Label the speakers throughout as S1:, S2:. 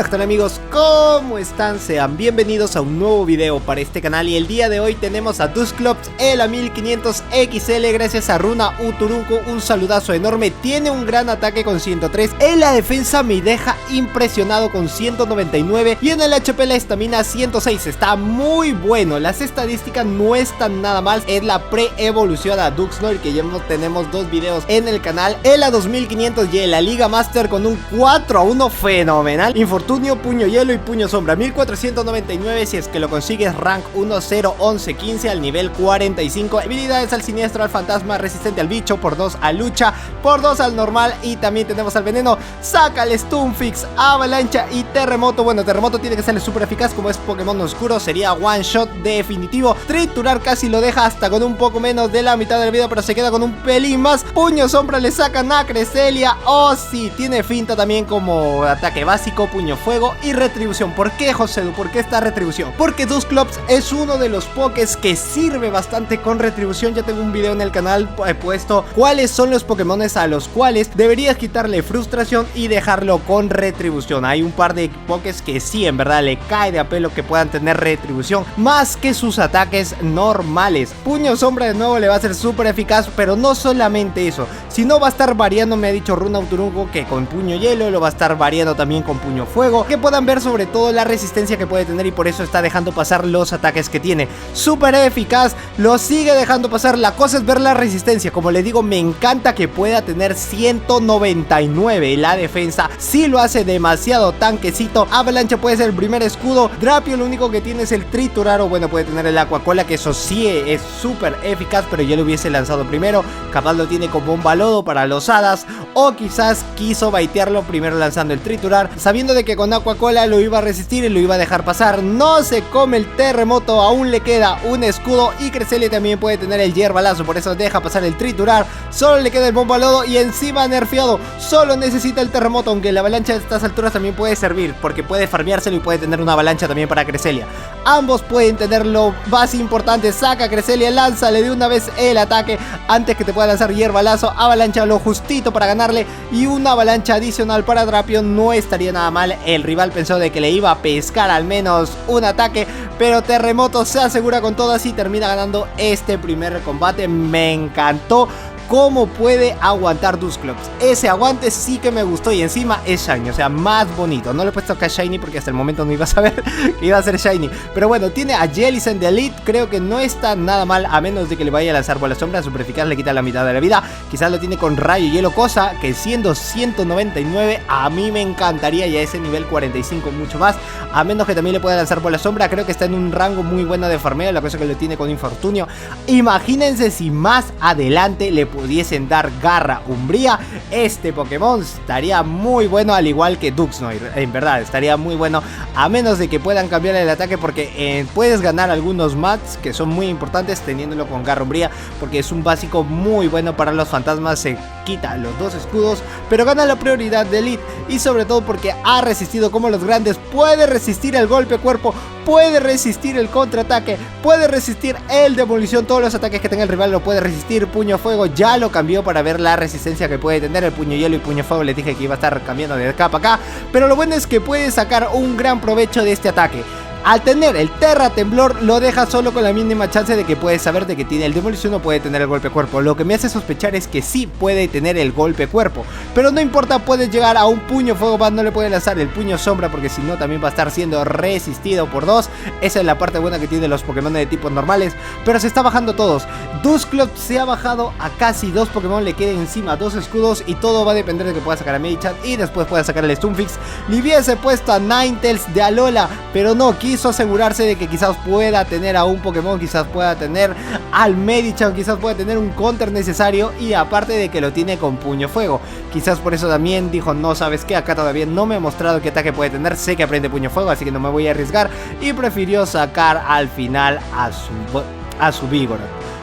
S1: Hola, ¿qué tal amigos? ¿Cómo están? Sean bienvenidos a un nuevo video para este canal. Y el día de hoy tenemos a Dusclops, el A1500 XL, gracias a Runa Uturunco. Un saludazo enorme, tiene un gran ataque con 103. En la defensa me deja impresionado con 199. Y en el HP la estamina 106, está muy bueno. Las estadísticas no están nada mal. Es la pre-evolución a Dusknoir, que ya tenemos dos videos en el canal. El A2500 y la Liga Master con un 4-1 fenomenal. Infortunio, puño hielo y puño sombra, 1499 si es que lo consigues. Rank 1, 0, 11, 15 al nivel 45. Habilidades al siniestro, al fantasma, resistente al bicho, por 2 a lucha, por 2 al normal. Y también tenemos al veneno. Saca el Stunfix, avalancha y terremoto. Bueno, terremoto tiene que ser súper eficaz, como es Pokémon oscuro, sería one shot definitivo. Triturar casi lo deja hasta con un poco menos de la mitad del video, pero se queda con un pelín más. Puño sombra le sacan a Cresselia. Oh sí, tiene finta también como ataque básico, puño fuego y retribución. ¿Por qué, Josedu? ¿Por qué esta retribución? Porque Dusclops es uno de los pokés que sirve bastante con retribución. Ya tengo un video en el canal puesto cuáles son los Pokémones a los cuales deberías quitarle frustración y dejarlo con retribución. Hay un par de pokés que sí, en verdad le cae de a pelo que puedan tener retribución más que sus ataques normales. Puño sombra de nuevo le va a ser súper eficaz, pero no solamente eso, sino va a estar variando, me ha dicho Runa Uturunco, que con puño hielo lo va a estar variando también con puño fuego, que puedan ver sobre todo la resistencia que puede tener, y por eso está dejando pasar los ataques que tiene. Súper eficaz, lo sigue dejando pasar. La cosa es ver la resistencia. Como le digo, me encanta que pueda tener 199. La defensa sí lo hace demasiado tanquecito. Avalancha puede ser el primer escudo. Drapio lo único que tiene es el triturar, o bueno, puede tener el Aquacola, que eso sí es súper eficaz, pero yo lo hubiese lanzado primero. Capaz lo tiene con bomba lodo para los hadas, o quizás quiso baitearlo primero lanzando el triturar, sabiendo de que con Aquacola lo iba a resistir y lo iba a dejar pasar. No se come el terremoto, aún le queda un escudo, y Cresselia también puede tener el hierbalazo, por eso deja pasar el triturar. Solo le queda el bomba lodo y encima nerfeado. Solo necesita el terremoto, aunque la avalancha de estas alturas también puede servir, porque puede farmeárselo y puede tener una avalancha también para Cresselia. Ambos pueden tener lo más importante. Saca a Cresselia, lánzale de una vez el ataque antes que te pueda lanzar hierbalazo. Avalancha lo justito para ganarle, y una avalancha adicional para Drapio no estaría nada mal. El rival pensó de que le iba a pescar al menos un ataque, pero terremoto se asegura con todas y termina ganando este primer combate. Me encantó cómo puede aguantar Dusclops. Ese aguante sí que me gustó, y encima es shiny, o sea, más bonito. No le he puesto acá shiny porque hasta el momento no iba a saber que iba a ser shiny, pero bueno, tiene a Jellicent de Elite. Creo que no está nada mal, a menos de que le vaya a lanzar bola sombra. Super eficaz, le quita la mitad de la vida. Quizás lo tiene con rayo y hielo, cosa que siendo 199 a mí me encantaría, y a ese nivel 45 mucho más. A menos que también le pueda lanzar bola sombra. Creo que está en un rango muy bueno de farmeo, la cosa que lo tiene con infortunio. Imagínense si más adelante le pudiesen dar garra umbría. Este Pokémon estaría muy bueno, al igual que Dusknoir. En verdad estaría muy bueno, a menos de que puedan cambiar el ataque, porque puedes ganar algunos mats que son muy importantes teniéndolo con garra umbría, porque es un básico muy bueno para los fantasmas. Se quita los dos escudos, pero gana la prioridad de Elite, y sobre todo porque ha resistido como los grandes. Puede resistir el golpe cuerpo, puede resistir el contraataque, puede resistir el demolición. Todos los ataques que tenga el rival lo puede resistir. Puño fuego ya lo cambió para ver la resistencia que puede tener. El puño hielo y puño fuego les dije que iba a estar cambiando de acá para acá, pero lo bueno es que puede sacar un gran provecho de este ataque. Al tener el Terra Temblor lo deja solo con la mínima chance de que puede saber de que tiene el demolición, o puede tener el golpe cuerpo. Lo que me hace sospechar es que sí puede tener el golpe cuerpo, pero no importa, puede llegar a un puño fuego. No le puede lanzar el puño sombra, porque si no también va a estar siendo resistido por 2. Esa es la parte buena que tienen los Pokémon de tipos normales, pero se está bajando todos. Dusclops se ha bajado a casi 2 Pokémon, le queda encima 2 escudos, y todo va a depender de que pueda sacar a Medicham y después pueda sacar el Stunfix. Le hubiese puesto a Ninetales de Alola, pero no, quiso asegurarse de que quizás pueda tener a un Pokémon, quizás pueda tener al Medicham, quizás pueda tener un counter necesario, y aparte de que lo tiene con puño fuego. Quizás por eso también dijo, no, sabes qué, acá todavía no me ha mostrado qué ataque puede tener, sé que aprende puño fuego, así que no me voy a arriesgar, y prefirió sacar al final a su Vigoroth.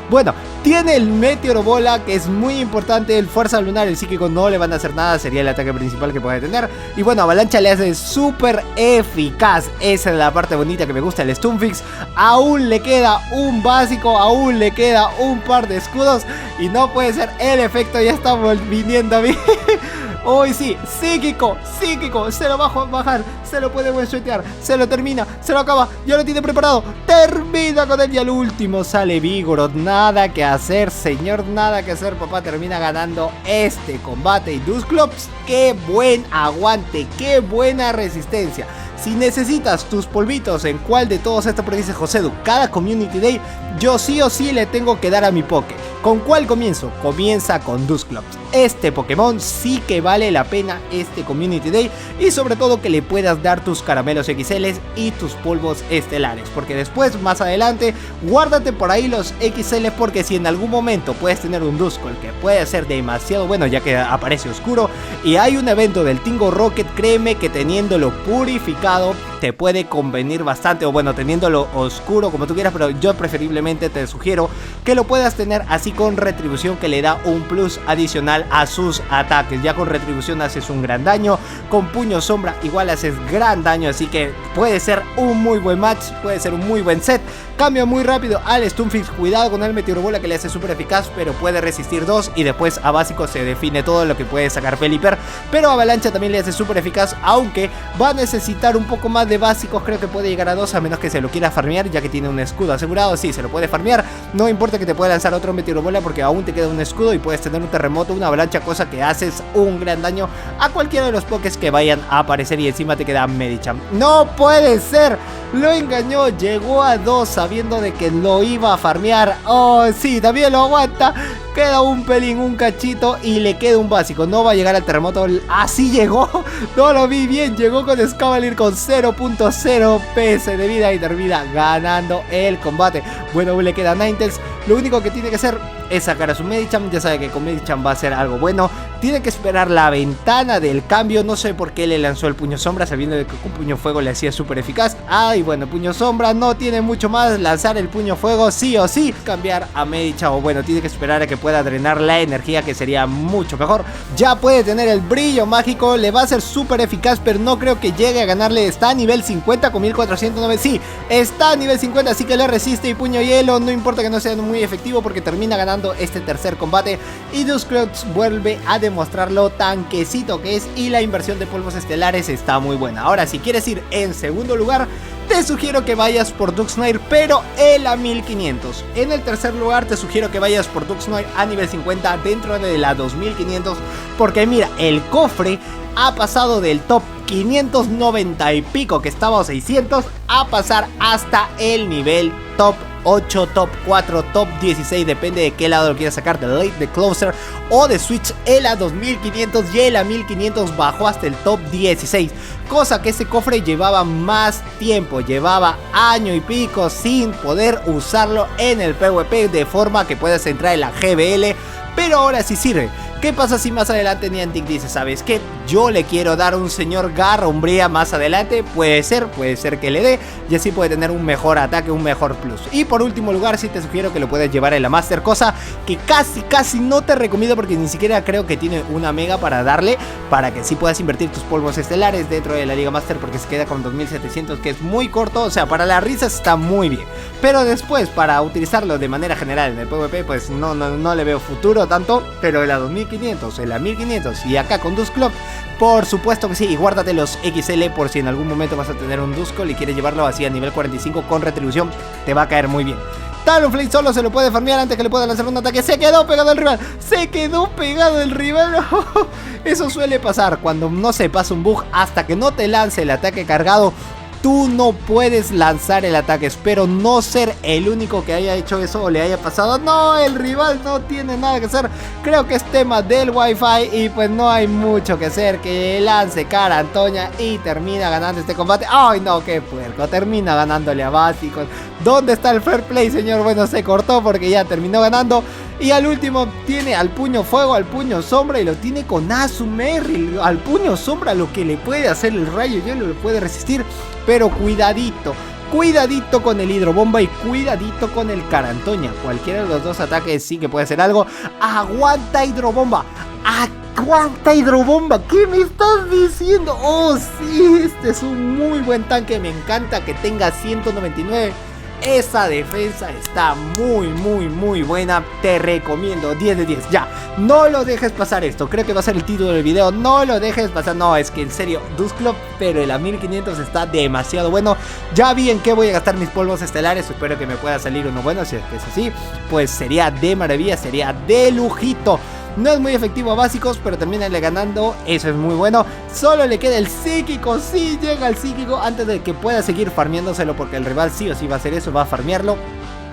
S1: Bueno, tiene el Meteoro Bola, que es muy importante. El Fuerza Lunar, el Psíquico no le van a hacer nada, sería el ataque principal que puede tener. Y bueno, Avalancha le hace súper eficaz. Esa es la parte bonita que me gusta, el Stunfix. Aún le queda un básico, aún le queda un par de escudos, y no puede ser el efecto, ya estamos viniendo a mí. Hoy sí, psíquico, se lo va a bajar, se lo puede one-shotear, se lo termina, se lo acaba, ya lo tiene preparado, termina con él y al último sale Vigoroth. Nada que hacer, señor, nada que hacer, papá, termina ganando este combate. Y Dusclops, qué buen aguante, qué buena resistencia. Si necesitas tus polvitos en cuál de todos estos, porque dice Josedu, cada Community Day, yo sí o sí le tengo que dar a mi Poké. ¿Con cuál comienzo? Comienza con Dusclops. Este Pokémon sí que vale la pena este Community Day, y sobre todo que le puedas dar tus caramelos XLs y tus polvos estelares, porque después, más adelante, guárdate por ahí los XL, porque si en algún momento puedes tener un Duskull que puede ser demasiado bueno ya que aparece oscuro y hay un evento del Tingo Rocket, créeme que teniéndolo purificado te puede convenir bastante, o bueno, teniéndolo oscuro como tú quieras, pero yo preferiblemente te sugiero que lo puedas tener así con retribución, que le da un plus adicional a sus ataques. Ya con retribución haces un gran daño, con puño sombra igual haces gran daño, así que puede ser un muy buen match, puede ser un muy buen set. Cambia muy rápido al Stunfisk, cuidado con el Meteoro Bola que le hace súper eficaz, pero puede resistir 2 y después a básico se define todo lo que puede sacar Pelipper, pero Avalancha también le hace súper eficaz, aunque va a necesitar un poco más de básicos, creo que puede llegar a 2 a menos que se lo quiera farmear, ya que tiene un escudo asegurado. Sí, se lo puede farmear, no importa que te pueda lanzar otro Meteoro Bola porque aún te queda un escudo y puedes tener un terremoto, una avalancha, cosa que haces un gran daño a cualquiera de los pokés que vayan a aparecer, y encima te queda Medicham. ¡No puede ser! Lo engañó, llegó a 2 sabiendo de que lo iba a farmear. Oh, sí, también lo aguanta. Queda un pelín, un cachito y le queda un básico. No va a llegar al terremoto. Así llegó. No lo vi bien. Llegó con Escavalier con 0.0 PS de vida y termina ganando el combate. Bueno, aún le queda Ninetales. Lo único que tiene que hacer es sacar a su Medicham. Ya sabe que con Medicham va a ser algo bueno. Tiene que esperar la ventana del cambio. No sé por qué le lanzó el puño sombra, sabiendo de que con puño fuego le hacía súper eficaz. Y bueno, puño sombra no tiene mucho más. Lanzar el puño fuego sí o sí. Cambiar a Medicham, o bueno, tiene que esperar a que pueda drenar la energía, que sería mucho mejor. Ya puede tener el brillo mágico. Le va a ser súper eficaz, pero no creo que llegue a ganarle. Está a nivel 50 con 1409. Sí, está a nivel 50, así que le resiste. Y puño hielo, no importa que no sea muy efectivo, porque termina ganando este tercer combate. Y Dusclops vuelve a demostrar lo tanquecito que es, y la inversión de polvos estelares está muy buena. Ahora, si quieres ir en segundo lugar, te sugiero que vayas por Dusknoir, pero el a 1500. En el tercer lugar te sugiero que vayas por Dusknoir a nivel 50 dentro de la 2500, porque mira, el cofre ha pasado del top 590 y pico, que estaba a 600, a pasar hasta el nivel top 8, top 4, top 16, depende de qué lado lo quieras sacar, de late, de closer o de switch. El a 2500 y el a 1500 bajó hasta el top 16, cosa que ese cofre llevaba más tiempo, llevaba año y pico sin poder usarlo en el PvP de forma que puedas entrar en la GBL, pero ahora sí sirve. ¿Qué pasa si más adelante Niantic dice, sabes qué? Yo le quiero dar un señor Garra Umbría más adelante. Puede ser que le dé, y así puede tener un mejor ataque, un mejor plus. Y por último lugar, sí te sugiero que lo puedes llevar en la Master, cosa que casi no te recomiendo, porque ni siquiera creo que tiene una mega para darle, para que sí puedas invertir tus polvos estelares dentro de la Liga Master, porque se queda con 2700, que es muy corto. O sea, para las risas está muy bien, pero después para utilizarlo de manera general en el PvP, pues no le veo futuro tanto. Pero en la 2500, en la 1500 y acá con Dusclops, por supuesto que sí. Y guárdate los XL por si en algún momento vas a tener un Duskull y quieres llevarlo así a nivel 45 con retribución, te va a caer muy bien. Talonflame solo se lo puede farmear antes que le pueda lanzar un ataque. Se quedó pegado el rival. Se quedó pegado el rival. Eso suele pasar cuando no se pasa un bug. Hasta que no te lance el ataque cargado, tú no puedes lanzar el ataque. Espero no ser el único que haya hecho eso o le haya pasado. No, el rival no tiene nada que hacer. Creo que es tema del wifi y pues no hay mucho que hacer. Que lance cara Antoña y termina ganando este combate. ¡Ay no, qué puerco! Termina ganándole a básicos. ¿Dónde está el fair play, señor? Bueno, se cortó porque ya terminó ganando. Y al último tiene al puño fuego, al puño sombra, y lo tiene con Azumarill. Al puño sombra lo que le puede hacer el rayo hielo lo puede resistir. Pero cuidadito con el hidrobomba y cuidadito con el Carantoña. Cualquiera de los dos ataques sí que puede hacer algo. Aguanta hidrobomba. Aguanta hidrobomba. ¿Qué me estás diciendo? Oh sí, este es un muy buen tanque. Me encanta que tenga 199. esa defensa está muy buena. Te recomiendo 10 de 10. Ya, no lo dejes pasar esto. Creo que va a ser el título del video. No lo dejes pasar. No, es que en serio, Dusclops, pero el A1500 está demasiado bueno. Ya vi en qué voy a gastar mis polvos estelares. Espero que me pueda salir uno bueno. Si es que es así, pues sería de maravilla, sería de lujito. No es muy efectivo a básicos, pero termina le ganando. Eso es muy bueno. Solo le queda el psíquico. Sí, llega el psíquico antes de que pueda seguir farmeándoselo, porque el rival sí o sí va a hacer eso, va a farmearlo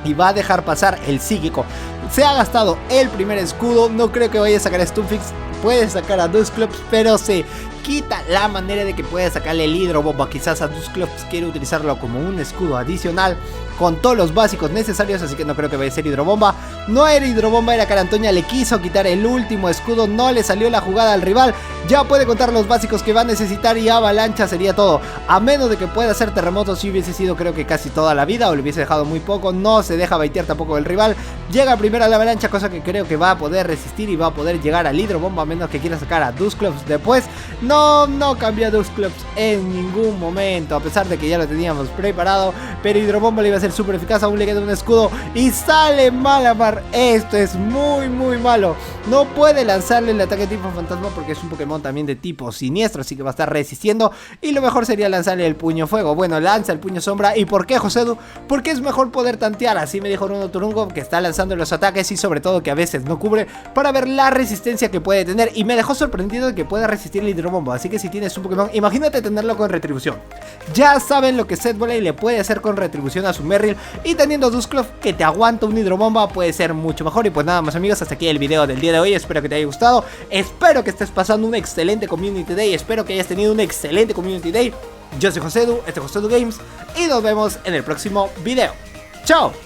S1: y va a dejar pasar el psíquico. Se ha gastado el primer escudo. No creo que vaya a sacar a Stunfix. Puede sacar a Dusclops, pero se quita la manera de que pueda sacarle el hidrobomba. Quizás a Dusclops quiere utilizarlo como un escudo adicional con todos los básicos necesarios, así que no creo que vaya a ser hidrobomba. No era hidrobomba, era Carantoña. Le quiso quitar el último escudo, no le salió la jugada al rival. Ya puede contar los básicos que va a necesitar y avalancha sería todo. A menos de que pueda hacer terremoto, si hubiese sido creo que casi toda la vida, o le hubiese dejado muy poco. No se deja baitear tampoco el rival. Llega primero a la avalancha, cosa que creo que va a poder resistir y va a poder llegar al hidrobomba, a menos que quiera sacar a Dusclops después. No cambia a Dusclops en ningún momento, a pesar de que ya lo teníamos preparado. Pero hidrobomba le iba a ser súper eficaz. Aún le queda un escudo y sale Malamar. Esto es muy malo. No puede lanzarle el ataque tipo fantasma porque es un Pokémon también de tipo siniestro, así que va a estar resistiendo. Y lo mejor sería lanzarle el puño fuego. Bueno, lanza el puño sombra. ¿Y por qué, Josedu? Porque es mejor poder tantear. Así me dijo Runo Turungo, que está lanzando los ataques y sobre todo que a veces no cubre, para ver la resistencia que puede tener. Y me dejó sorprendido de que pueda resistir el hidrobomba. Así que si tienes un Pokémon, imagínate tenerlo con retribución. Ya saben lo que Set Volley le puede hacer con retribución a su Merrill. Y teniendo Dusclops que te aguanta un hidrobomba, puede ser mucho mejor. Y pues nada más, amigos, hasta aquí el video del día de hoy. Espero que te haya gustado. Espero que estés pasando un excelente Community Day. Espero que hayas tenido un excelente Community Day. Yo soy Josedu, este es Josedu Games, y nos vemos en el próximo video. ¡Chao!